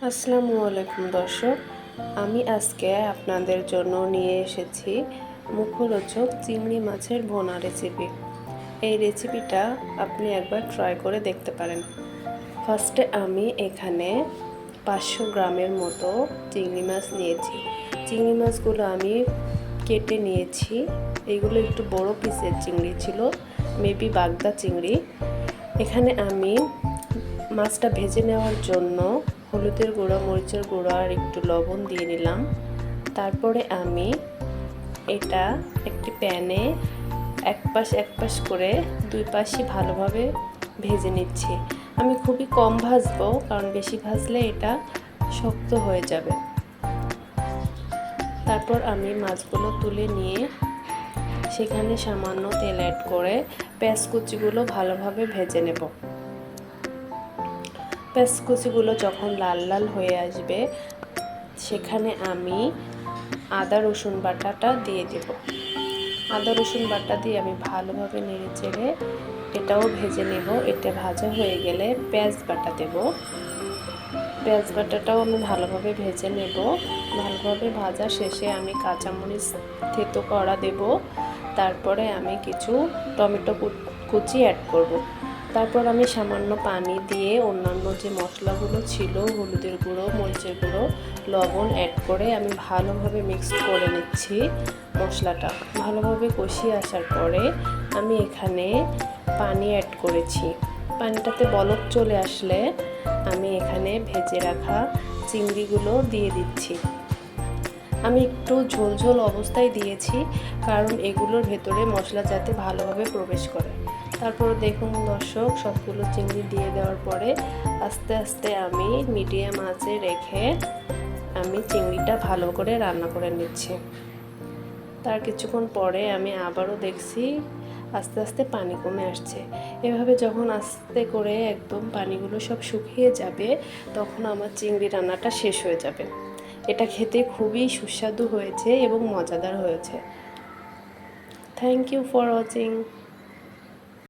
আসসালামু আলাইকুম দর্শক, আমি আজকে আপনাদের জন্য নিয়ে এসেছি মুখরোচক চিংড়ি মাছের ভোনা রেসিপি। এই রেসিপিটা আপনি একবার ট্রাই করে দেখতে পারেন। ফার্স্টে আমি এখানে 500 গ্রামের মতো চিংড়ি মাছ নিয়েছি। চিংড়ি মাছগুলো আমি কেটে নিয়েছি। এগুলো একটু বড় পিসের চিংড়ি ছিল, মেবি বাগদা চিংড়ি। এখানে আমি মাছটা ভেজে নেওয়ার জন্য হলুদের গুঁড়ো, মরিচের গুঁড়ো আর একটু লবণ দিয়ে নিলাম। তারপরে আমি এটা একটি প্যানে এক পাশ করে দুই পাশই ভালোভাবে ভেজে নিচ্ছি। আমি খুবই কম ভাজবো, কারণ বেশি ভাজলে এটা শক্ত হয়ে যাবে। তারপর আমি মাছগুলো তুলে নিয়ে সেখানে সামান্য তেল অ্যাড করে পেঁয়াজ কুচিগুলো ভালোভাবে ভেজে নেব। পেঁয়াজ কুচিগুলো যখন লাল লাল হয়ে আসবে, সেখানে আমি আদা রসুন বাটাটা দিয়ে দেব। আদা রসুন বাটা দিয়ে আমি ভালোভাবে নেড়ে চেড়ে এটাও ভেজে নেব। এটা ভাজা হয়ে গেলে পেঁয়াজ বাটা দেব। পেঁয়াজ বাটাটাও আমি ভালোভাবে ভেজে নেব। ভালোভাবে ভাজা শেষে আমি কাঁচামরিচ থেতো করা দেব। তারপরে আমি কিছু টমেটো কুচি অ্যাড করব। তারপর আমি সামান্য পানি দিয়ে অন্যান্য যে মশলাগুলো ছিল, হলুদের গুঁড়ো, মরিচের গুঁড়ো, লবণ অ্যাড করে আমি ভালোভাবে মিক্স করে নিচ্ছি। মশলাটা ভালোভাবে কষিয়ে আসার পরে আমি এখানে পানি অ্যাড করেছি। পানিটাতে বলক চলে আসলে আমি এখানে ভেজে রাখা চিংড়িগুলো দিয়ে দিচ্ছি। আমি একটু ঝোলঝোল অবস্থায় দিয়েছি, কারণ এগুলোর ভেতরে মশলা যাতে ভালোভাবে প্রবেশ করে। তারপর দেখুন দর্শক, সবগুলো চিংড়ি দিয়ে দেওয়ার পরে আস্তে আস্তে আমি মিডিয়াম আঁচে রেখে আমি চিংড়িটা ভালো করে রান্না করে নিচ্ছি। তার কিছুক্ষণ পরে আমি আবারও দেখছি আস্তে আস্তে পানি কমে আসছে। এভাবে যখন আস্তে করে একদম পানিগুলো সব শুকিয়ে যাবে, তখন আমার চিংড়ি রান্নাটা শেষ হয়ে যাবে। এটা খেতে খুবই সুস্বাদু হয়েছে এবং মজাদার হয়েছে। Thank you for watching.